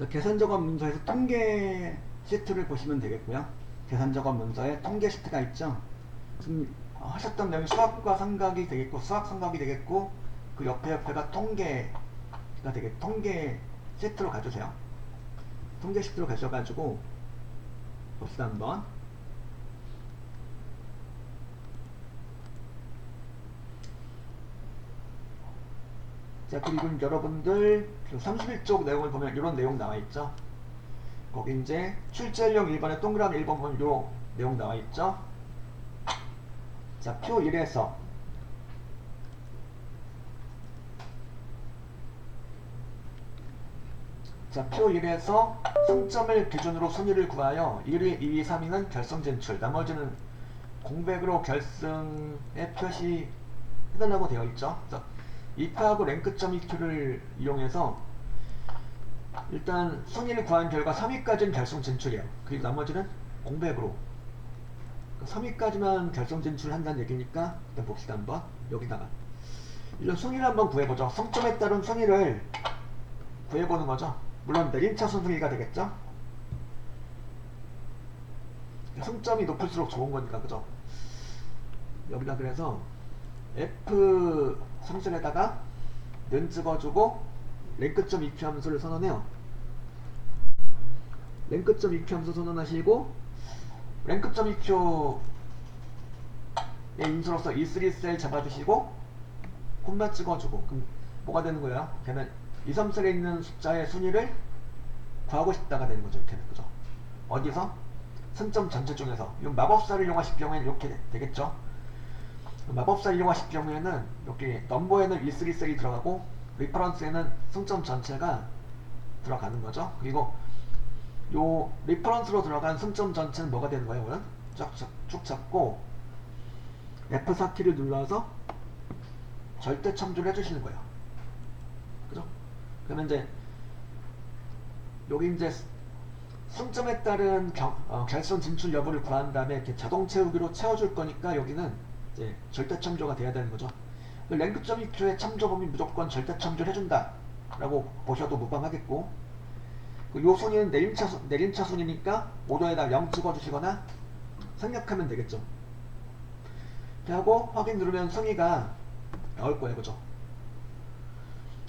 계산작업 문서에서 통계 시트를 보시면 되겠고요. 계산작업 문서에 통계 시트가 있죠. 지금 하셨던 내용이 수학과 삼각이 되겠고, 수학 삼각이 되겠고, 그 옆에가 통계가 되겠, 통계 시트로 가주세요. 통계 시트로 가셔가지고 봅시다 한번. 자, 그리고 여러분들 31쪽 내용을 보면 이런 내용 나와있죠. 거기 이제 출제용 1번에 동그라미 1번 보면 요 내용 나와있죠. 자, 표 1에서 자, 표 1에서 승점을 기준으로 순위를 구하여 1위, 2위, 3위는 결승 진출, 나머지는 공백으로 결승에 표시해달라고 되어 있죠. 입하하고 랭크점 EQ를 이용해서 일단 순위를 구한 결과 3위까지는 결승 진출이에요. 그리고 나머지는 공백으로 3위까지만 결승 진출한다는 얘기니까 일단 봅시다 한번. 여기다가 일단 순위를 한번 구해보죠. 성점에 따른 순위를 구해보는 거죠. 물론 내림차순 순위가 되겠죠. 승점이 높을수록 좋은 거니까, 그죠? 여기다 그래서 F 함수에다가 는 찍어주고 랭크점 EQ 함수를 선언해요. 랭크점 EQ 함수 선언하시고 랭크점 EQ의 인수로서 E3 셀 잡아주시고 콤마 찍어주고, 그럼 뭐가 되는 거예요? 걔는 2, 3셀에 있는 숫자의 순위를 구하고 싶다가 되는 거죠. 이렇게는, 그죠? 어디서? 승점 전체 중에서. 이건 마법사를 이용하실 경우에는 이렇게 되겠죠. 마법사를 이용하실 경우에는 여기 넘버에는 E3 셀이 들어가고 리퍼런스에는 승점 전체가 들어가는 거죠. 그리고 요 리퍼런스로 들어간 승점 전체는 뭐가 되는 거예요? 그러면 쭉 잡고 F4키를 눌러서 절대 첨주를 해주시는 거예요. 그죠? 그러면 이제 여기 이제 승점에 따른 결승 진출 여부를 구한 다음에 이렇게 자동 채우기로 채워줄 거니까 여기는 이제 절대 첨조가 돼야 되는 거죠. 랭크점 EQ의 첨조 범위 무조건 절대 첨조를 해준다 라고 보셔도 무방하겠고, 요 순위는 내림차 순위니까 5도에다 0 찍어주시거나 생략하면 되겠죠. 이렇게 하고 확인 누르면 순위가 나올 거예요. 그죠?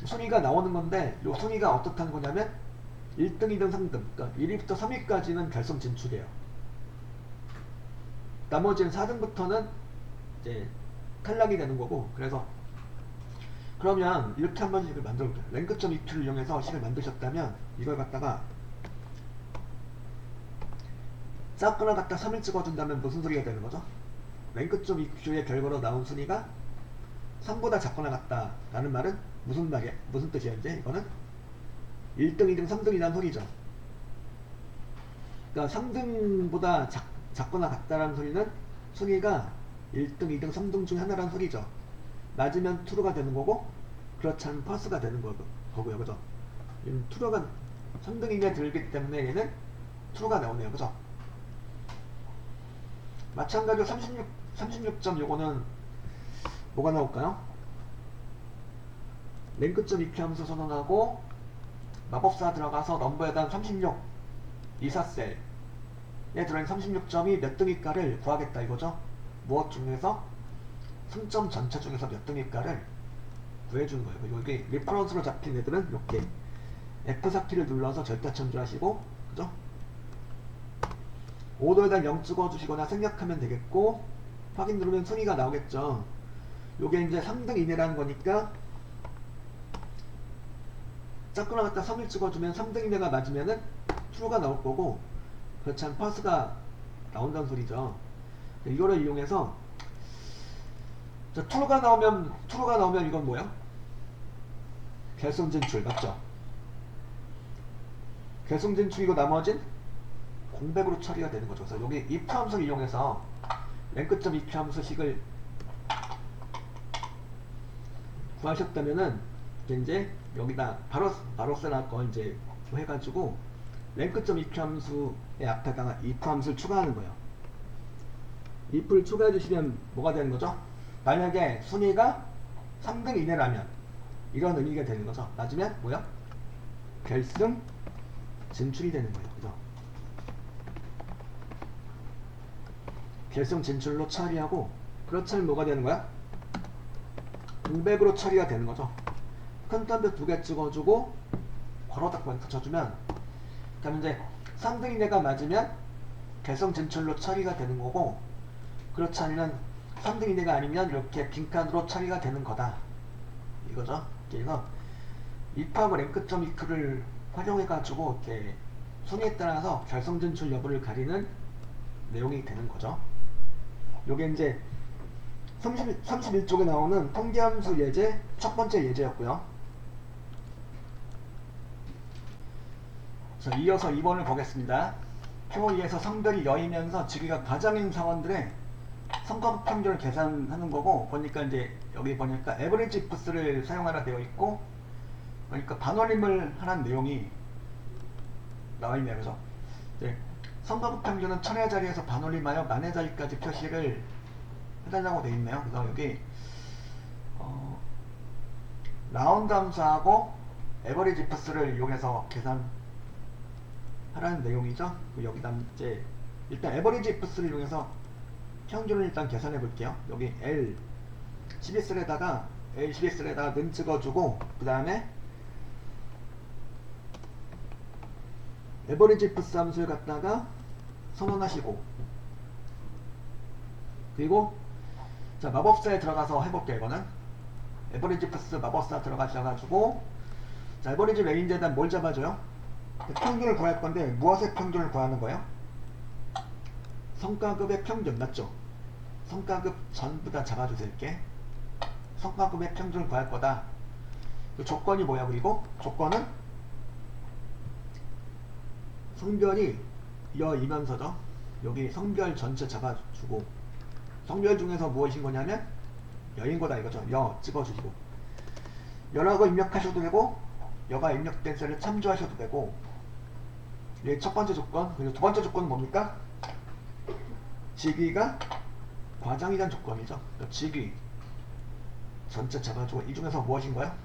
순위가 나오는 건데 요 순위가 어떻다는 거냐면 1등, 2등, 3등, 그러니까 1위부터 3위까지는 결승 진출이에요. 나머지는 4등부터는 이제 탈락이 되는 거고, 그래서 그러면 이렇게 한번 식을 만들어 볼게요. 랭크점 EQ를 이용해서 식을 만드셨다면 이걸 갖다가 작거나 갖다 3을 찍어준다면 무슨 소리가 되는 거죠? 랭크점 EQ의 결과로 나온 순위가 3보다 작거나 같다 라는 말은 무슨 말이야? 무슨 뜻이야? 이제 이거는 1등, 2등, 3등이라는 소리죠. 그러니까 3등보다 작거나 같다라는 소리는 순위가 1등, 2등, 3등 중 하나라는 소리죠. 맞으면 true가 되는 거고 그렇지 않으면 false가 되는 거고요. 그죠? true가 3등 이내 들기 때문에 얘는 true가 나오네요. 그죠? 마찬가지로 36점 요거는 뭐가 나올까요? 랭크점 EQ 함수 선언하고 마법사 들어가서 넘버에다 36 24셀에 들어있는 36점이 몇 등일까를 구하겠다 이거죠. 무엇 중에서? 승점 전체 중에서 몇 등일까를 구해주는 거예요. 여기 리퍼런스로 잡힌 애들은 이렇게 F4키를 눌러서 절대 첨주하시고, 그죠? 5도에다 0 찍어주시거나 생략하면 되겠고, 확인 누르면 순위가 나오겠죠. 요게 이제 3등 이내라는 거니까 작거나 갖다 3을 찍어주면 3등 이내가 맞으면은 true가 나올 거고, 그렇지 않으면 false가 나온다는 소리죠. 이거를 이용해서 true가 나오면 이건 뭐야? 결승 진출 맞죠? 결승 진출이고 나머진 공백으로 처리가 되는 거죠. 그래서 여기 if 함수를 이용해서 랭크점 EQ 함수식을 구하셨다면은 이제 여기다 바로 써놓을 거 이제 해가지고 랭크점 EQ 함수의 앞에다가 if 함수를 추가하는 거예요. if를 추가해 주시면 뭐가 되는 거죠? 만약에 순위가 3등 이내라면 이런 의미가 되는 거죠. 맞으면 뭐야? 결승 진출이 되는 거예요. 그죠? 결성 진출로 처리하고, 그렇지 않으면 뭐가 되는 거야? 공백으로 처리가 되는 거죠. 큰 덤벼 2개 찍어주고 괄호 닫고 붙여주면, 그럼 이제 3등인 애가 맞으면 결성 진출로 처리가 되는 거고, 그렇지 않으면 3등인 애가 아니면 이렇게 빈칸으로 처리가 되는 거다, 이거죠. 그래서 입하고 랭크점 이크를 활용해 가지고 이렇게 순위에 따라서 결성 진출 여부를 가리는 내용이 되는 거죠. 요게 이제 31쪽에 나오는 통계함수 예제 첫 번째 예제였고요. 자, 이어서 2번을 보겠습니다. 표 2에서 성별이 여이면서 직위가 과장인 사원들의 성과급 평균을 계산하는 거고, 보니까 이제 여기 보니까 에버리지 ifs를 사용하라 되어 있고, 그러니까 반올림을 하라는 내용이 나와 있네요. 그죠? 이제 성과급 평균은 천의 자리에서 반올림하여 만의 자리까지 표시를 해달라고 되어 있네요. 그래서 여기 라운드 함수하고 에버리지 ifs를 이용해서 계산하라는 내용이죠. 여기다 이제 일단 에버리지 ifs를 이용해서 평균을 일단 계산해 볼게요. 여기 L 12슬에다가 는 찍어주고, 그 다음에 에버리지 ifs 함수를 갖다가 선언하시고, 그리고 자, 마법사에 들어가서 해볼게요. 이거는 에버리지 ifs 마법사 들어가셔가지고, 자, 에버리지 레인지에다 뭘 잡아줘요? 평균을 구할 건데 무엇의 평균을 구하는 거예요? 성과급의 평균, 맞죠? 성과급 전부 다 잡아주세요. 이렇게 성과급의 평균을 구할 거다. 그 조건이 뭐야? 그리고 조건은 성별이 여이면서죠. 여기 성별 전체 잡아주고, 성별 중에서 무엇인 거냐면 여인 거다 이거죠. 여 찍어주시고, 여라고 입력하셔도 되고 여가 입력된 셀을 참조하셔도 되고, 이게 첫 번째 조건. 그리고 두 번째 조건은 뭡니까? 직위가 과장이란 조건이죠. 그러니까 직위 전체 잡아주고, 이 중에서 무엇인 거야?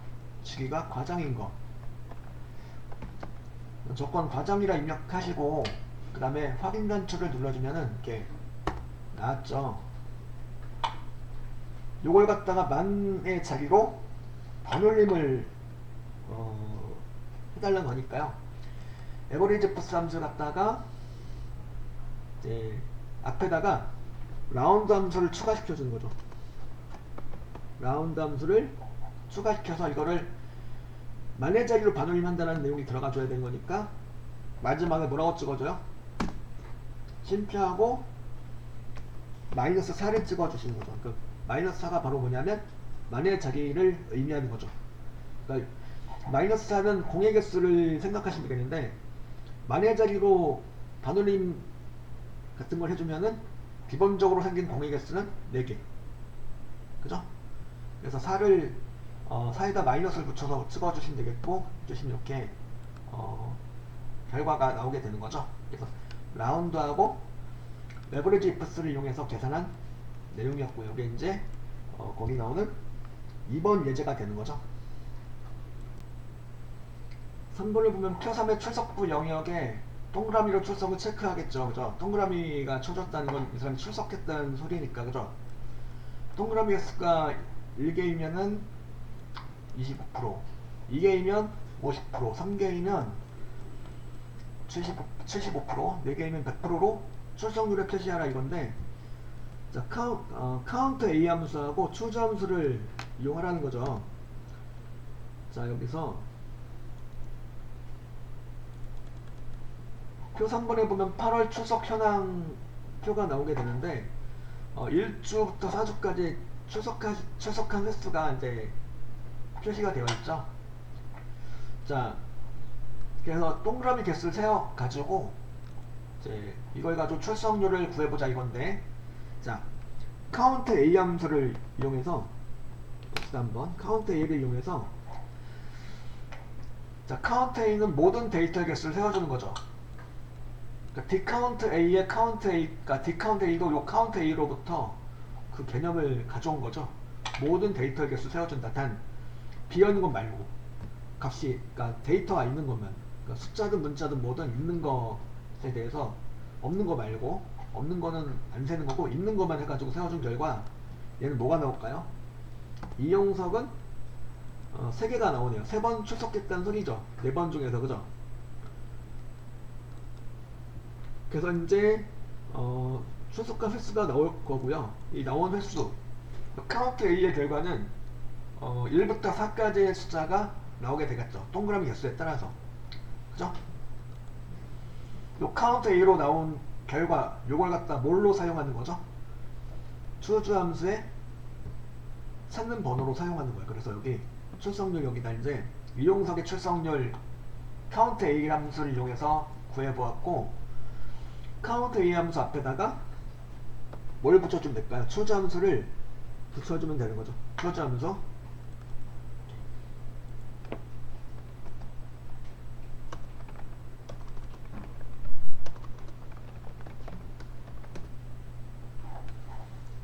직위가 과장인 거. 조건 과장이라 입력하시고, 그 다음에 확인 단추를 눌러주면은 이렇게 나왔죠. 요걸 갖다가 만의 자리로 반올림을 해달라는 거니까요. 에버리지 ifs 함수 갖다가 이제 앞에다가 라운드 함수를 추가시켜 주는 거죠. 라운드 함수를 추가시켜서 이거를 만의 자리로 반올림한다는 내용이 들어가 줘야 되는 거니까, 마지막에 뭐라고 찍어줘요? 심표하고 마이너스 4를 찍어 주시는 거죠. 그 마이너스 4가 바로 뭐냐면 만의 자리를 의미하는 거죠. 그러니까 마이너스 4는 공의 개수를 생각하시면 되겠는데, 만의 자리로 반올림 같은 걸 해주면은 기본적으로 생긴 공의 개수는 4개. 그죠? 그래서 4를 4에다 마이너스를 붙여서 찍어주시면 되겠고, 주시면 이렇게 결과가 나오게 되는 거죠. 그래서 라운드하고 레버리지 ifs를 이용해서 계산한 내용이었고요. 이게 이제 거기 나오는 2번 예제가 되는 거죠. 3번을 보면 표 3의 출석부 영역에 동그라미로 출석을 체크하겠죠. 그죠? 동그라미가 쳐졌다는 건 이 사람이 출석했다는 소리니까. 그죠? 동그라미 횟수가 1개이면은 25%, 2개이면 50%, 3개이면 75%, 4개이면 100%로 출석률을 표시하라 이건데, 자, 카운트 A 함수하고 추주 함수를 이용하라는 거죠. 자, 여기서 표 3번에 보면 8월 출석 현황 표가 나오게 되는데, 1주부터 4주까지 출석한 횟수가 이제 표시가 되어 있죠. 자, 그래서 동그라미 개수를 세어 가지고 이제 이걸 가지고 출석률을 구해보자 이건데, 자, 카운트 A 함수를 이용해서 봅시다. 한번 카운트 A를 이용해서, 자, 카운트 A는 모든 데이터 개수를 세워주는 거죠. 그러니까 디카운트 A의 카운트 A, 그러니까 디카운트 A도 요 카운트 A로부터 그 개념을 가져온 거죠. 모든 데이터 개수 세워준다. 단 비어있는 것 말고 값이, 그러니까 데이터가 있는 것만 그러니까 숫자든 문자든 뭐든 있는 것에 대해서 없는 거 말고, 없는 거는 안 세는 거고 있는 것만 해가지고 세워준 결과 얘는 뭐가 나올까요? 이용석은 3개가 나오네요. 3번 출석했다는 소리죠. 4번 중에서. 그죠? 그래서 이제 출석한 횟수가 나올 거고요. 이 나온 횟수, 카운트 A의 결과는 1부터 4까지의 숫자가 나오게 되겠죠. 동그라미 개수에 따라서. 그죠? 요 카운트 A로 나온 결과, 요걸 갖다 뭘로 사용하는 거죠? 추주함수의 찾는 번호로 사용하는 거예요. 그래서 여기 출석률, 여기다 이제 이용석의 출석률 카운트 A 함수를 이용해서 구해보았고, 카운트 A 함수 앞에다가 뭘 붙여주면 될까요? 추주함수를 붙여주면 되는 거죠. 추주함수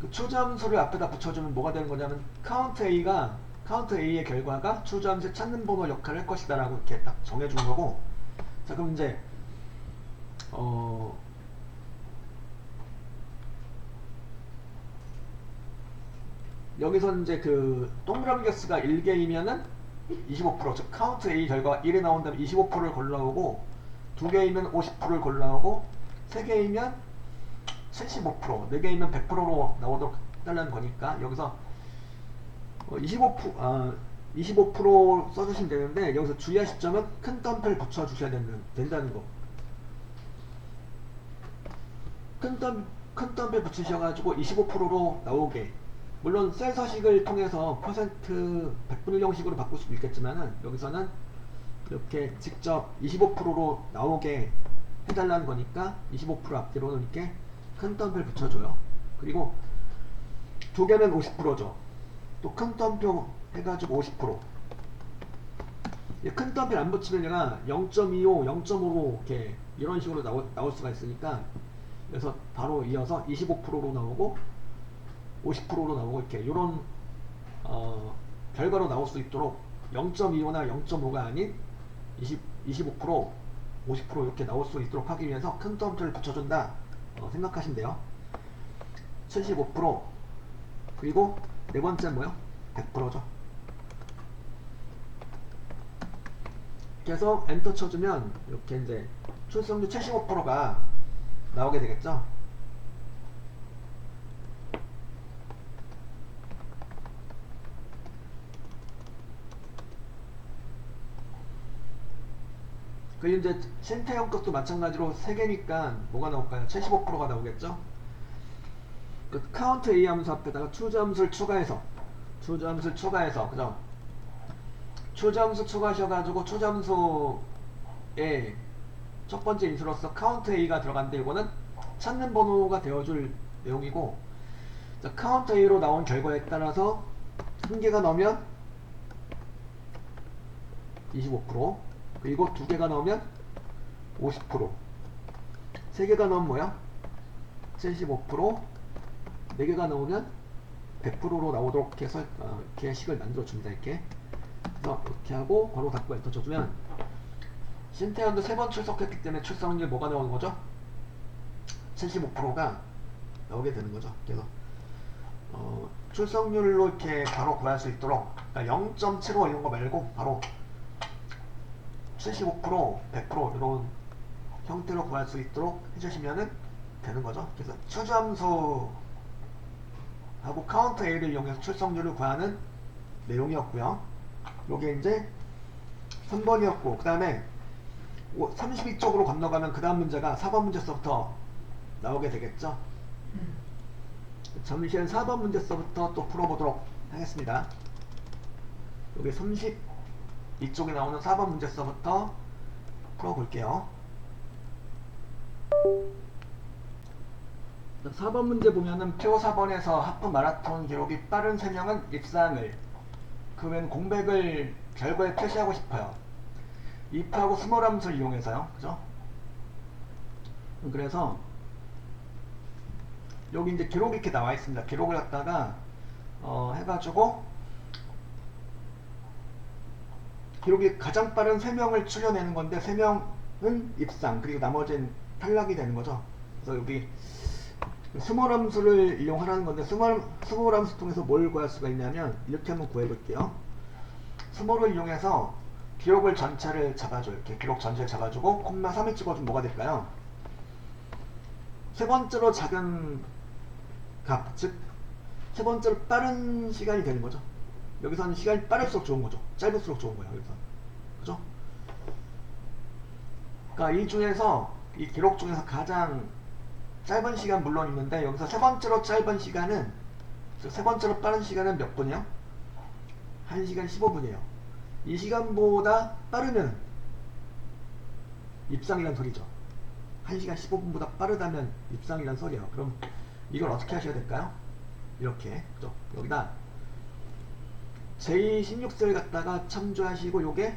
그 추주함수를 앞에다 붙여주면 뭐가 되는 거냐면 카운트 A의 결과가 추주함수의 찾는 번호 역할을 할 것이다 라고 이렇게 딱 정해준 거고. 자, 그럼 이제 여기서 이제 그 동그라미 개수가 1개이면은 25%, 즉 카운트 A 결과 1이 나온다면 25%를 골라오고, 2개이면 50%를 골라오고, 3개이면 75%, 4개이면 100%로 나오도록 해달라는 거니까 여기서 25% 써주시면 되는데, 여기서 주의하실 점은 큰 덤표를 붙여주셔야 된다는 거. 큰 덤표 붙이셔가지고 25%로 나오게. 물론 셀 서식을 통해서 퍼센트 100분의 1 형식으로 바꿀 수도 있겠지만은, 여기서는 이렇게 직접 25%로 나오게 해달라는 거니까 25% 앞뒤로는 이렇게 큰 덤표를 붙여줘요. 그리고 2개는 50%죠. 또 큰 덤표 해가지고 50%. 큰 덤표를 안 붙이면 얘가 0.25, 0.5로 이렇게 이런 식으로 나올 수가 있으니까, 그래서 바로 이어서 25%로 나오고 50%로 나오고 이렇게 이런 결과로 나올 수 있도록 0.25나 0.5가 아닌 25%, 50% 이렇게 나올 수 있도록 하기 위해서 큰 덤표를 붙여준다 생각하시면 돼요. 75%, 그리고 네 번째 뭐요? 100%죠. 그래서 엔터 쳐주면 이렇게 이제 출석률 75%가 나오게 되겠죠. 그리고 이제 신태형 것도 마찬가지로 3개니까 뭐가 나올까요? 75%가 나오겠죠. 그 카운트 A 함수 앞에다가 추주함수를 추가해서 그죠? 추주함수 추가하셔가지고 추주함수에 첫 번째 인수로서 카운트 A가 들어간데, 이거는 찾는 번호가 되어줄 내용이고, 자, 카운트 A로 나온 결과에 따라서 1개가 나오면 25%, 그리고 2개가 나오면 50%, 3개가 나오면 뭐야? 75%, 4개가 나오면 100%로 나오도록 해서 이렇게 식을 만들어줍니다. 이렇게. 그래서 이렇게 하고 괄호 닫고 엔터 쳐주면 신태현도 3번 출석했기 때문에 출석률 뭐가 나오는 거죠? 75%가 나오게 되는 거죠. 그래서 출석률로 이렇게 바로 구할 수 있도록, 그러니까 0.75 이런 거 말고 바로 75%, 100% 이런 형태로 구할 수 있도록 해주시면 되는 거죠. 그래서 추주함수하고 카운트 A를 이용해서 출석률을 구하는 내용이었고요. 요게 이제 3번이었고, 그 다음에 32쪽으로 건너가면 그 다음 문제가 4번 문제서부터 나오게 되겠죠. 잠시만 4번 문제서부터 또 풀어보도록 하겠습니다. 여기 32쪽에 나오는 4번 문제서부터 풀어볼게요. 4번 문제 보면은 표 4번에서 하프 마라톤 기록이 빠른 3명은 입상을, 그 외엔 공백을 결과에 표시하고 싶어요. if하고 스몰 함수를 이용해서요. 그죠? 그래서 여기 이제 기록이 이렇게 나와 있습니다. 기록을 갖다가 해가지고 기록이 가장 빠른 3명을 추려내는 건데 3명은 입상, 그리고 나머지는 탈락이 되는 거죠. 그래서 여기 스몰 함수를 이용하라는 건데 스몰 함수 통해서 뭘 구할 수가 있냐면 이렇게 한번 구해 볼게요. 스몰을 이용해서 기록을 전체를 잡아줘. 이렇게 기록 전체를 잡아주고 콤마 3을 찍어주면 뭐가 될까요? 세 번째로 작은 값, 즉 세 번째로 빠른 시간이 되는 거죠. 여기서는 시간이 빠를수록 좋은 거죠. 짧을수록 좋은 거예요. 여기서. 그죠? 그러니까 이 중에서, 이 기록 중에서 가장 짧은 시간 물론 있는데, 여기서 세 번째로 짧은 시간은, 세 번째로 빠른 시간은 몇 분이요? 1시간 15분이에요. 이 시간보다 빠르면 입상이란 소리죠. 1시간 15분보다 빠르다면 입상이란 소리예요. 그럼 이걸 어떻게 하셔야 될까요? 이렇게. 그죠? 여기다 제16셀 갖다가 참조하시고, 요게,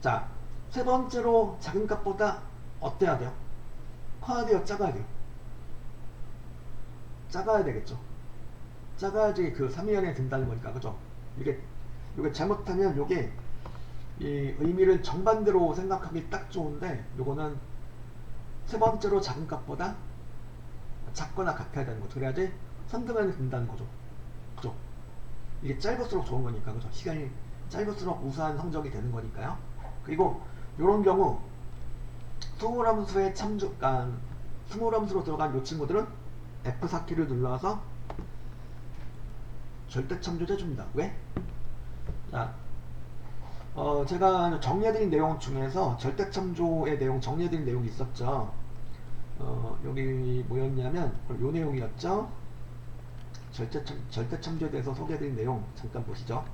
자, 세 번째로 작은 값보다 어때야 돼요? 커야 돼요? 작아야 돼요? 작아야 되겠죠? 작아야지 그 3위 안에 든다는 거니까. 그죠? 이게 잘못하면 요게 이 의미를 정반대로 생각하기 딱 좋은데, 요거는 세 번째로 작은 값보다 작거나 같아야 되는 거죠. 그래야지 선등 안에 든다는 거죠. 그죠? 이게 짧을수록 좋은 거니까. 그죠? 시간이 짧을수록 우수한 성적이 되는 거니까요. 그리고 요런 경우 스몰함수에 스몰함수로 들어간 요 친구들은 F4키를 눌러서 절대 참조해 줍니다. 왜? 자, 제가 정리해드린 내용 중에서 절대 참조의 내용 정리해드린 내용이 있었죠. 여기 뭐였냐면 요 내용이었죠. 절대 참조에 대해서 소개해드린 내용 잠깐 보시죠.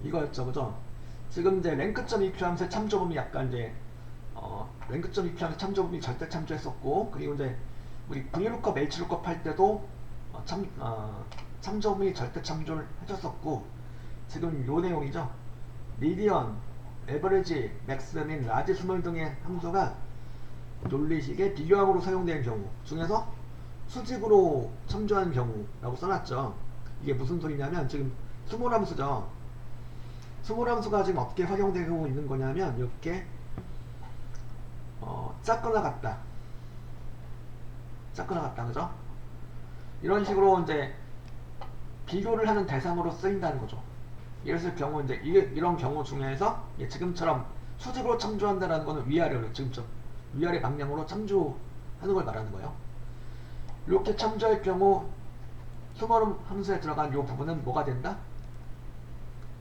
이거였죠, 그죠? 지금 이제 랭크점 EQ 함수의 참조범위 약간 이제 랭크점 EQ 함수 참조범위 절대 참조했었고, 그리고 이제 우리 VLOOKUP, HLOOKUP 할 때도 참조범위 절대 참조를 해줬었고, 지금 요 내용이죠. 미디언, 에버리지, 맥스, 민, 라지, 스몰 등의 함수가 논리식의 비교함으로 사용되는 경우 중에서 수직으로 참조하는 경우라고 써놨죠. 이게 무슨 소리냐면 지금 스몰 함수죠. 스몰 함수가 지금 어떻게 활용되고 있는 거냐면 이렇게 작거나 같다, 그죠? 이런 식으로 이제 비교를 하는 대상으로 쓰인다는 거죠. 이랬을 경우 이제 이런 경우 중에서 지금처럼 수직으로 참조한다는 거는 위아래로, 지금처럼 위아래 방향으로 참조하는 걸 말하는 거예요. 이렇게 참조할 경우 스몰 함수에 들어간 이 부분은 뭐가 된다?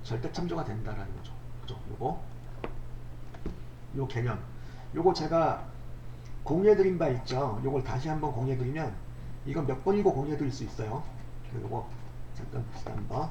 절대 참조가 된다라는 거죠. 그죠? 요 개념. 요거 제가 공유해드린 바 있죠. 요걸 다시 한번 공유해드리면, 이건 몇 번이고 공유해드릴 수 있어요. 요거 잠깐 봅시다 한번.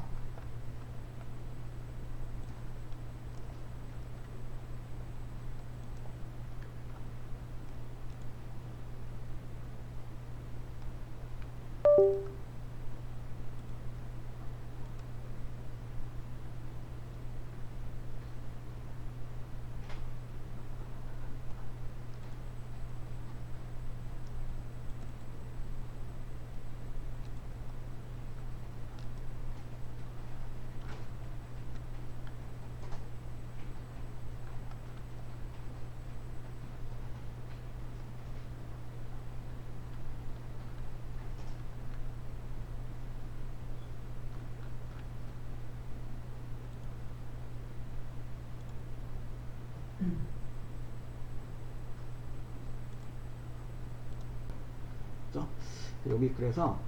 여기 그래서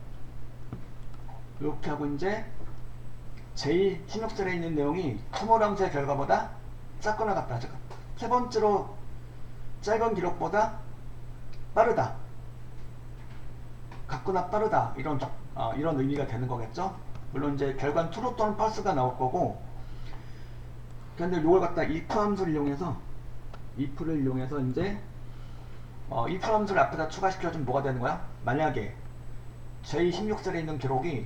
이렇게 하고 이제 제16셀에 있는 내용이 스몰 함수의 결과보다 작거나 같다. 즉, 세 번째로 짧은 기록보다 빠르다, 같거나 빠르다, 이런 의미가 되는 거겠죠. 물론 이제 결과는 true 또는 false가 나올 거고, 근데 이걸 갖다 if 함수를 이용해서 이제 if 함수를 앞에다 추가시켜주면 뭐가 되는 거야? 만약에 제16셀에 있는 기록이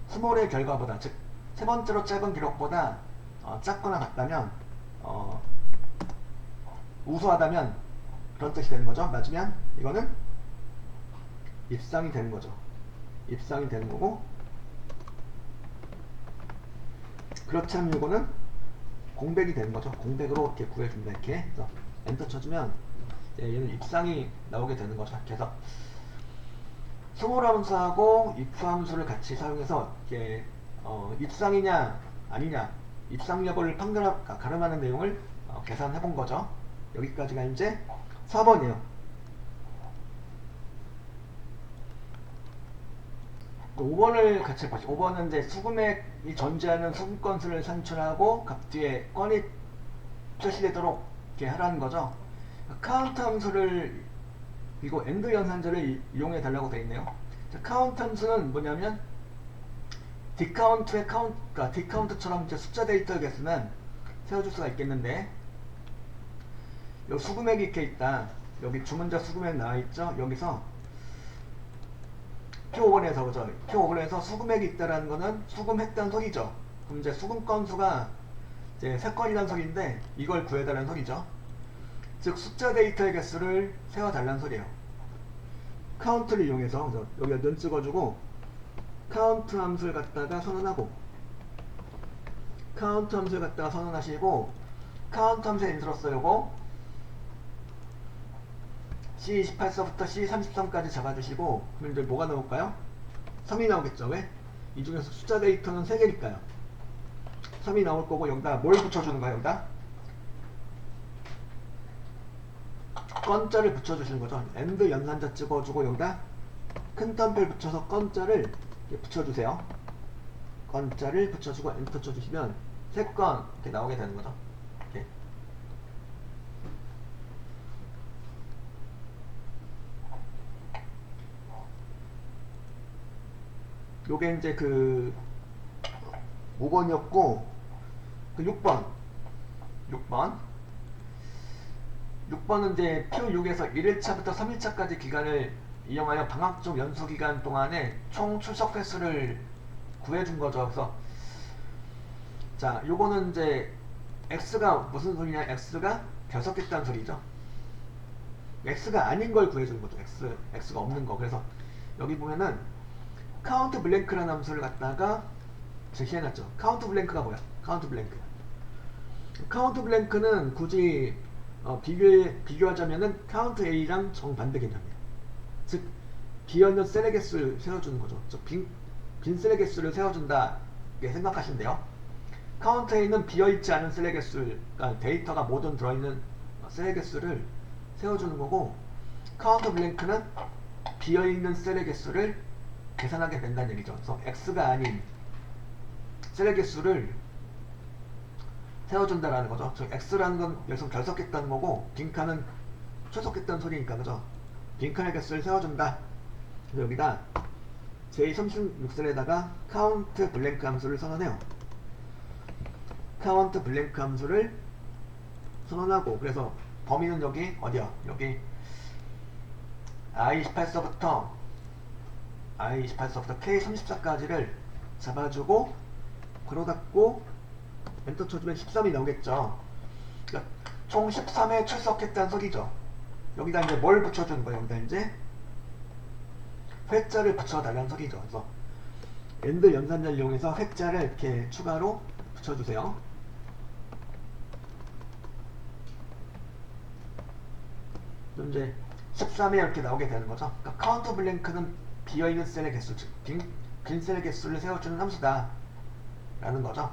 스몰의 결과보다, 즉 세 번째로 짧은 기록보다 작거나 같다면 어, 우수하다면 그런 뜻이 되는 거죠. 맞으면 이거는 입상이 되는 거죠. 입상이 되는 거고, 그렇지 않으면 이거는 공백이 되는 거죠. 공백으로 이렇게 구해준다. 이렇게 그래서 엔터 쳐주면 얘는 입상이 나오게 되는 거죠. 그래서 스몰 함수하고 if 함수를 같이 사용해서 이게 입상이냐 아니냐, 입상 여부를 가름하는 내용을 계산해 본 거죠. 여기까지가 이제 4번이에요. 5번을 같이 보죠. 5번은 이제 수금액이 존재하는 수금 건수를 산출하고 값 뒤에 건이 표시되도록 이렇게 하라는 거죠. 카운트 함수를 그리고 엔드 연산자를 이용해 달라고 되어 있네요. 카운트 함수는 뭐냐면 디카운트의 카운트, 그러니까 디카운트처럼 이제 숫자 데이터 개수는 세워줄 수가 있겠는데, 여기 수금액이 이렇게 있다. 여기 주문자 수금액 나와 있죠. 여기서 P5번에서 그죠? P5번에서 수금액이 있다라는 거는 수금했다는 소리죠. 그럼 이제 수금 건수가 이제 3건이라는 소리인데 이걸 구해달라는 소리죠. 즉 숫자 데이터의 개수를 세워달라는 소리예요. 카운트를 이용해서 그죠? 여기다 눈 찍어주고 카운트 함수를 갖다가 선언하고, 카운트 함수를 갖다가 선언하시고, 카운트 함수에 인트로서 요거 C28서부터 C33까지 잡아주시고, 그럼 이제 뭐가 나올까요? 3이 나오겠죠. 왜? 이 중에서 숫자 데이터는 3개니까요 3이 나올 거고, 여기다 뭘 붙여주는 거예요? 여기다 건자를 붙여주시는 거죠. 엔드 연산자 찍어주고 여기다 큰 덤벨 붙여서 건자를 붙여주세요. 건자를 붙여주고 엔터 쳐주시면 3건 이렇게 나오게 되는 거죠. 이렇게. 요게 이제 그 5번이었고, 그 6번은 이제 P6에서 1일차부터 3일차까지 기간을 이용하여 방학적 연수 기간 동안에 총 출석 횟수를 구해준 거죠. 그래서 자, 요거는 이제 X가 무슨 소리냐? X가 결석했다는 소리죠. X가 아닌 걸 구해주는 거죠. X가 없는 거. 그래서 여기 보면은 카운트 블랭크라는 함수를 갖다가 제시해놨죠. 카운트 블랭크가 뭐야? 카운트 블랭크는 굳이 비교하자면은 카운트 A랑 정반대 개념이에요. 즉 비어있는 셀의 개수를 세워주는 거죠. 빈 셀의 개수를 세워준다 이렇게 생각하시면 돼요. 카운트 A는 비어있지 않은 셀의 개수를, 그러니까 데이터가 모든 들어있는 셀의 개수를 세워주는 거고, 카운트 블랭크는 비어있는 셀의 개수를 계산하게 된다는 얘기죠. 그래서 X가 아닌 셀의 개수를 세워준다라는 거죠. 즉 X라는 건 여기서 결석했다는 거고, 빈칸은 출석했다는 소리니까 그죠. 빈칸의 개수를 세워준다. 그래서 여기다 J36셀에다가 카운트 블랭크 함수를 선언해요. 카운트 블랭크 함수를 선언하고, 그래서 범위는 여기 어디야? 여기 I28서부터 K34까지를 잡아주고 괄호 닫고 엔터 쳐주면 13이 나오겠죠. 그러니까 총 13회 출석했다는 소리죠. 여기다 이제 뭘 붙여주는 거예요? 여기다 이제 회자를 붙여달라는 소리죠. 그래서 엔드 연산자를 이용해서 회자를 이렇게 추가로 붙여주세요. 그럼 이제 13에 이렇게 나오게 되는 거죠. 그러니까 카운트 블랭크는 비어있는 셀의 개수, 즉 빈 셀의 개수를 세워주는 함수다 라는 거죠.